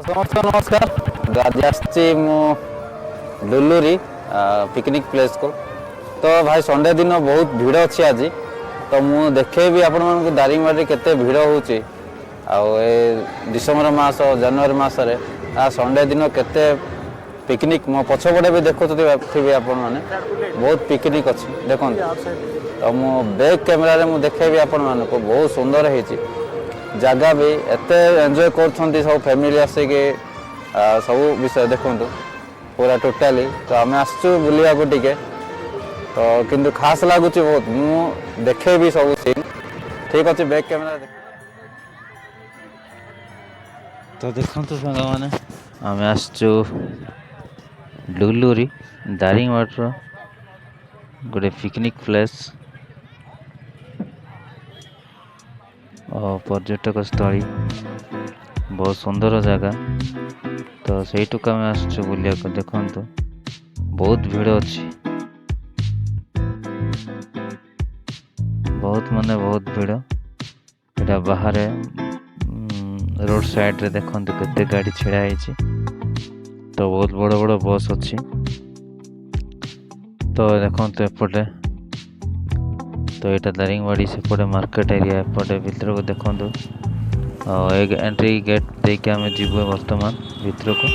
ସମସ୍ତଙ୍କୁ ନମସ୍କାର। ଆଜି ଆସିଛି ମୁଁ ଲୁଲୁରି ପିକନିକ୍ ପ୍ଲେସ୍କୁ। ତ ଭାଇ ସଣ୍ଡେ ଦିନ ବହୁତ ଭିଡ଼ ଅଛି ଆଜି। ତ ମୁଁ ଦେଖେଇବି ଆପଣମାନଙ୍କୁ ଦାରିଙ୍ଗବାଡ଼ିରେ କେତେ ଭିଡ଼ ହେଉଛି। ଆଉ ଏ ଡିସେମ୍ବର ମାସ ଜାନୁଆରୀ ମାସରେ ସଣ୍ଡେ ଦିନ କେତେ ପିକନିକ୍ ମୋ ପଛପଟେ ବି ଦେଖୁଥିବେ ଆପଣମାନେ ବହୁତ ପିକନିକ୍ ଅଛି ଦେଖନ୍ତୁ। ତ ମୁଁ ବ୍ୟାକ୍ କ୍ୟାମେରାରେ ମୁଁ ଦେଖେଇବି ଆପଣମାନଙ୍କୁ ବହୁତ ସୁନ୍ଦର ହେଇଛି। ଜାଗା ବି ଏତେ ଏନ୍ଜୟ କରୁଛନ୍ତି ସବୁ ଫ୍ୟାମିଲି ଆସିକି ସବୁ ବିଷୟ ଦେଖନ୍ତୁ ପୁରା ଟୋଟାଲି। ତ ଆମେ ଆସିଛୁ ବୁଲିବାକୁ ଟିକେ ତ କିନ୍ତୁ ଖାସ୍ ଲାଗୁଛି ବହୁତ। ମୁଁ ଦେଖେଇବି ସବୁ ସିନ୍ ଠିକ୍ ଅଛି ବ୍ୟାକ୍ କ୍ୟାମେରା। ତ ଦେଖନ୍ତୁ ସାଙ୍ଗମାନେ ଆମେ ଆସିଛୁ ଲୁଲୁରି ଦାରିଙ୍ଗବାଡ଼ିର ଗୋଟେ ପିକନିକ୍ ପ୍ଲେସ୍ ପର୍ଯ୍ୟଟକ ସ୍ଥଳୀ ବହୁତ ସୁନ୍ଦର ଜାଗା। ତ ସେଇଠୁକୁ ଆମେ ଆସୁଛୁ ବୁଲିବାକୁ। ଦେଖନ୍ତୁ ବହୁତ ଭିଡ଼ ଅଛି, ବହୁତ ମାନେ ବହୁତ ଭିଡ଼। ଏଇଟା ବାହାରେ ରୋଡ଼ ସାଇଡ଼ରେ ଦେଖନ୍ତୁ କେତେ ଗାଡ଼ି ଛିଡ଼ା ହେଇଛି। ତ ବହୁତ ବଡ଼ ବଡ଼ ବସ୍ ଅଛି। ତ ଦେଖନ୍ତୁ ଏପଟେ ତ ଏଇଟା ଦାରିଙ୍ଗବାଡ଼ି ସେପଟେ ମାର୍କେଟ ଏରିଆ। ଏପଟେ ଭିତରକୁ ଦେଖନ୍ତୁ ଏଣ୍ଟ୍ରି ଗେଟ୍ ଦେଇକି ଆମେ ଯିବୁ ବର୍ତ୍ତମାନ ଭିତରକୁ।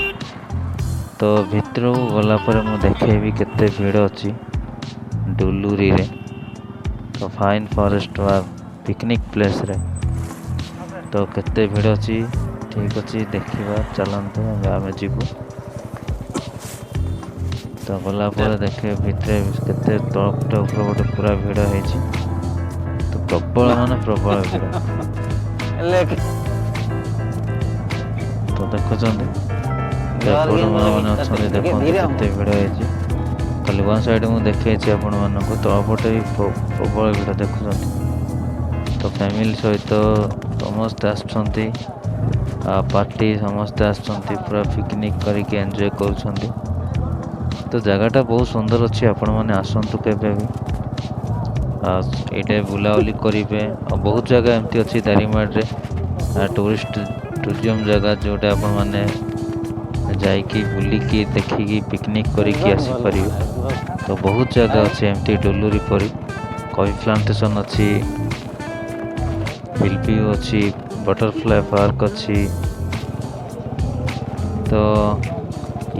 ତ ଭିତରକୁ ଗଲା ପରେ ମୁଁ ଦେଖେଇବି କେତେ ଭିଡ଼ ଅଛି ଲୁଲୁରିରେ। ତ ଫାଇନ୍ ଫରେଷ୍ଟ ବା ପିକନିକ୍ ପ୍ଲେସ୍ରେ ତ କେତେ ଭିଡ଼ ଅଛି। ଠିକ୍ ଅଛି ଦେଖିବା, ଚାଲନ୍ତୁ ଆମେ ଯିବୁ। ତ ଗଲା ପରେ ଦେଖେ ଭିତରେ କେତେ ତଳପଟ ଉପର ପଟେ ପୁରା ଭିଡ଼ ହେଇଛି। ତ ପ୍ରବଳ ମାନେ ପ୍ରବଳ ଭିଡ଼। ତ ଦେଖୁଛନ୍ତି ଏପଟୁ ମାନେ ଅଛନ୍ତି, ଦେଖନ୍ତୁ କେତେ ଭିଡ଼ ହେଇଛି। ଖାଲି ୱାନ୍ ସାଇଡ଼୍ ମୁଁ ଦେଖେଇଛି ଆପଣମାନଙ୍କୁ, ତଳପଟେ ବି ପ୍ରବଳ ଭିଡ଼ ଦେଖୁଛନ୍ତି। ତ ଫ୍ୟାମିଲି ସହିତ ସମସ୍ତେ ଆସୁଛନ୍ତି, ପାର୍ଟି ସମସ୍ତେ ଆସୁଛନ୍ତି, ପୁରା ପିକନିକ୍ କରିକି ଏନ୍ଜୟ କରୁଛନ୍ତି। ତ ଜାଗାଟା ବହୁତ ସୁନ୍ଦର ଅଛି, ଆପଣମାନେ ଆସନ୍ତୁ କେବେ ବି ଏଇଟା ବୁଲାବୁଲି କରିବେ। ଆଉ ବହୁତ ଜାଗା ଏମିତି ଅଛି ଦାରିଙ୍ଗବାଡ଼ିରେ ଟୁରିଜିମ୍ ଜାଗା, ଯେଉଁଟା ଆପଣମାନେ ଯାଇକି ବୁଲିକି ଦେଖିକି ପିକନିକ୍ କରିକି ଆସିପାରିବେ। ତ ବହୁତ ଜାଗା ଅଛି ଏମିତି ଲୁଲୁରି ପରି। କଫି ପ୍ଲାଣ୍ଟେସନ୍ ଅଛି, ହିଲ୍ ଭିଉ ଅଛି, ବଟରଫ୍ଲାଏ ପାର୍କ ଅଛି। ତ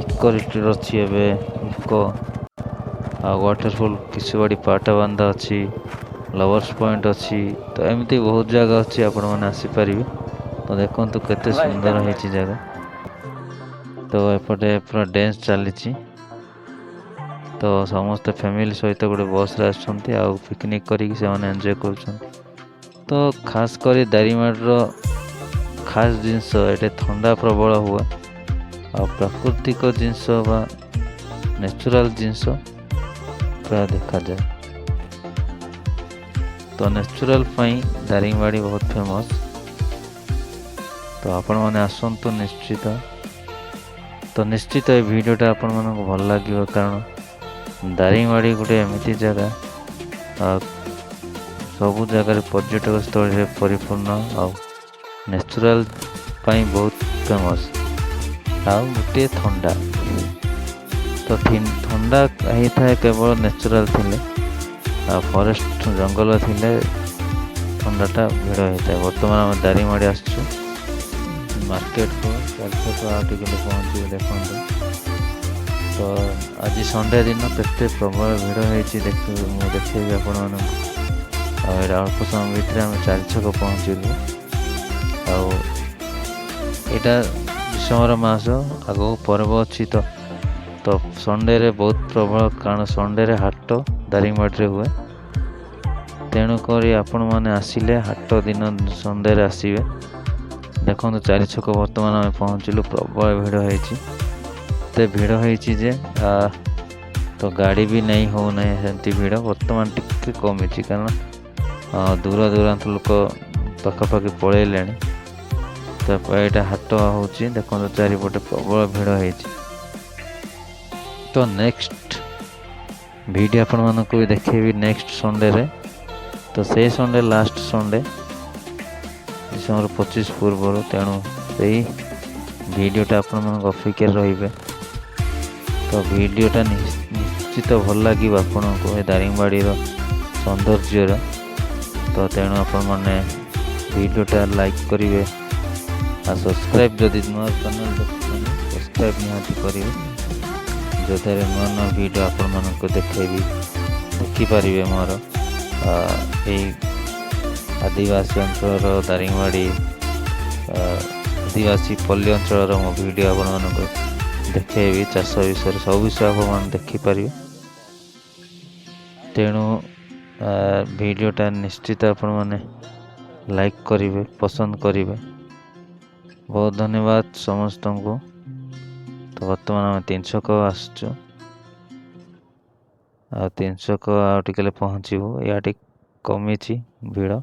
ଇକୋ ରିଟ୍ରିଟ୍ ଅଛି ଏବେ ଇକୋ, ଆଉ ୱାଟରଫଲ୍ କିଶୁବାଡ଼ି ପାଟବାନ୍ଧା ଅଛି, ଲଭର୍ସ ପଏଣ୍ଟ ଅଛି। ତ ଏମିତି ବହୁତ ଜାଗା ଅଛି, ଆପଣମାନେ ଆସିପାରିବେ। ତ ଦେଖନ୍ତୁ କେତେ ସୁନ୍ଦର ହେଇଛି ଜାଗା। ତ ଏପଟେ ପୁରା ଡ୍ୟାନ୍ସ ଚାଲିଛି। ତ ସମସ୍ତେ ଫ୍ୟାମିଲି ସହିତ ଗୋଟେ ବସ୍ରେ ଆସୁଛନ୍ତି, ଆଉ ପିକନିକ୍ କରିକି ସେମାନେ ଏନ୍ଜୟ କରୁଛନ୍ତି। ତ ଖାସ୍ କରି ଦାରିଙ୍ଗବାଡ଼ିର ଖାସ୍ ଜିନିଷ ଏଠି ଥଣ୍ଡା ପ୍ରବଳ ହୁଏ। ଆଉ ପ୍ରାକୃତିକ ଜିନିଷ ବା ନ୍ୟାଚୁରାଲ୍ ଜିନିଷ ପ୍ରାୟ ଦେଖାଯାଏ। ତ ନ୍ୟାଚୁରାଲ୍ ପାଇଁ ଦାରିଙ୍ଗବାଡ଼ି ବହୁତ ଫେମସ୍। ତ ଆପଣମାନେ ଆସନ୍ତୁ ନିଶ୍ଚିତ। ତ ନିଶ୍ଚିତ ଏ ଭିଡ଼ିଓଟା ଆପଣମାନଙ୍କୁ ଭଲ ଲାଗିବ, କାରଣ ଦାରିଙ୍ଗବାଡ଼ି ଗୋଟେ ଏମିତି ଜାଗା ସବୁ ଜାଗାରେ ପର୍ଯ୍ୟଟକ ସ୍ଥଳୀରେ ପରିପୂର୍ଣ୍ଣ, ଆଉ ନ୍ୟାଚୁରାଲ୍ ପାଇଁ ବହୁତ ଫେମସ୍। ଆଉ ଗୋଟିଏ ଥଣ୍ଡା, ତ ଥଣ୍ଡା ହେଇଥାଏ କେବଳ ନ୍ୟାଚୁରାଲ୍ ଥିଲେ, ଆଉ ଫରେଷ୍ଟ ଜଙ୍ଗଲ ଥିଲେ ଥଣ୍ଡାଟା ଭିଡ଼ ହେଇଥାଏ। ବର୍ତ୍ତମାନ ଆମେ ଦାରିଙ୍ଗବାଡ଼ି ଆସିଛୁ ମାର୍କେଟକୁ, 4 ଆଉ ଟିକେ ପହଞ୍ଚିବେ। ଦେଖନ୍ତୁ ତ ଆଜି ସଣ୍ଡେ ଦିନ କେତେ ପ୍ରବଳ ଭିଡ଼ ହେଇଛି ମୁଁ ଦେଖେଇବି ଆପଣମାନଙ୍କୁ। ଆଉ ଏଇଟା ଅଳ୍ପ ସମୟ ଭିତରେ ଆମେ 4 ଛକ ପହଞ୍ଚିଲୁ। ଆଉ ଏଇଟା ଡିସେମ୍ବର ମାସ, ଆଗକୁ ପର୍ବ ଅଛି। ତ ସଣ୍ଡେରେ ବହୁତ ପ୍ରବଳ, କାରଣ ସଣ୍ଡେରେ ହାଟ ଦାରିଙ୍ଗବାଡ଼ିରେ ହୁଏ। ତେଣୁକରି ଆପଣମାନେ ଆସିଲେ ହାଟ ଦିନ ସଣ୍ଡେରେ ଆସିବେ। ଦେଖନ୍ତୁ 4 ଛକ ବର୍ତ୍ତମାନ ଆମେ ପହଞ୍ଚିଲୁ, ପ୍ରବଳ ଭିଡ଼ ହେଇଛି। ଏତେ ଭିଡ଼ ହେଇଛି ଯେ ତ ଗାଡ଼ି ବି ନେଇ ହେଉନାହିଁ, ସେମିତି ଭିଡ଼। ବର୍ତ୍ତମାନ ଟିକେ କମିଛି, କାରଣ ଦୂର ଦୂରାନ୍ତ ଲୋକ ପାଖାପାଖି ପଳେଇଲେଣି। ତ ଏଇଟା ହାଟ ହେଉଛି, ଦେଖନ୍ତୁ ଚାରିପଟେ ପ୍ରବଳ ଭିଡ଼ ହେଇଛି। ତ ନେକ୍ସଟ ଭିଡ଼ିଓ ଆପଣମାନଙ୍କୁ ବି ଦେଖେଇବି ନେକ୍ସଟ ସଣ୍ଡେରେ। ତ ସେଇ ସଣ୍ଡେ ଲାଷ୍ଟ ସଣ୍ଡେ ଡିସେମ୍ବର 25 ପୂର୍ବରୁ। ତେଣୁ ସେଇ ଭିଡ଼ିଓଟା ଆପଣମାନଙ୍କ ଅପେକ୍ଷାରେ ରହିବେ। ତ ଭିଡ଼ିଓଟା ନିଶ୍ଚିତ ଭଲ ଲାଗିବ ଆପଣଙ୍କୁ ଏ ଦାରିଙ୍ଗବାଡ଼ିର ସୌନ୍ଦର୍ଯ୍ୟର। ତ ତେଣୁ ଆପଣମାନେ ଭିଡ଼ିଓଟା ଲାଇକ୍ କରିବେ ଆଉ ସବସ୍କ୍ରାଇବ୍, ଯଦି ନୂଆ ଚ୍ୟାନେଲ୍ ଦେଖୁଛନ୍ତି ସବସ୍କ୍ରାଇବ୍ ନିହାତି କରିବେ, ଯେଉଁଥିରେ ନୂଆ ନୂଆ ଭିଡ଼ିଓ ଆପଣମାନଙ୍କୁ ଦେଖିପାରିବେ ମୋର ଏଇ ଆଦିବାସୀ ଅଞ୍ଚଳର ଦାରିଙ୍ଗବାଡ଼ି ଆଦିବାସୀ ପଲ୍ଲୀ ଅଞ୍ଚଳର ମୋ ଭିଡ଼ିଓ ଆପଣମାନଙ୍କୁ ଦେଖେଇବି। ଚାଷ ବିଷୟରେ ସବୁ ବିଷୟ ଆପଣମାନେ ଦେଖିପାରିବେ। ତେଣୁ ଭିଡ଼ିଓଟା ନିଶ୍ଚିତ ଆପଣମାନେ ଲାଇକ୍ କରିବେ, ପସନ୍ଦ କରିବେ। ବହୁତ ଧନ୍ୟବାଦ ସମସ୍ତଙ୍କୁ। ତ ବର୍ତ୍ତମାନ ଆମେ 300 ଆସୁଛୁ, ଆଉ 300 ଆଉ ଟିକେ ପହଞ୍ଚିବୁ। ଟିକେ କମିଛି ଭିଡ଼,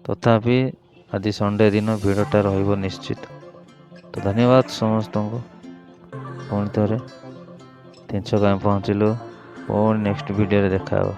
ତଥାପି ଆଜି ସଣ୍ଡେ ଦିନ ଭିଡ଼ଟା ରହିବ ନିଶ୍ଚିତ। ତ ଧନ୍ୟବାଦ ସମସ୍ତଙ୍କୁ। ପୁଣି ଥରେ 300 ଆମେ ପହଞ୍ଚିଲୁ। ପୁଣି ନେକ୍ସଟ ଭିଡ଼ିଓରେ ଦେଖା ହେବ।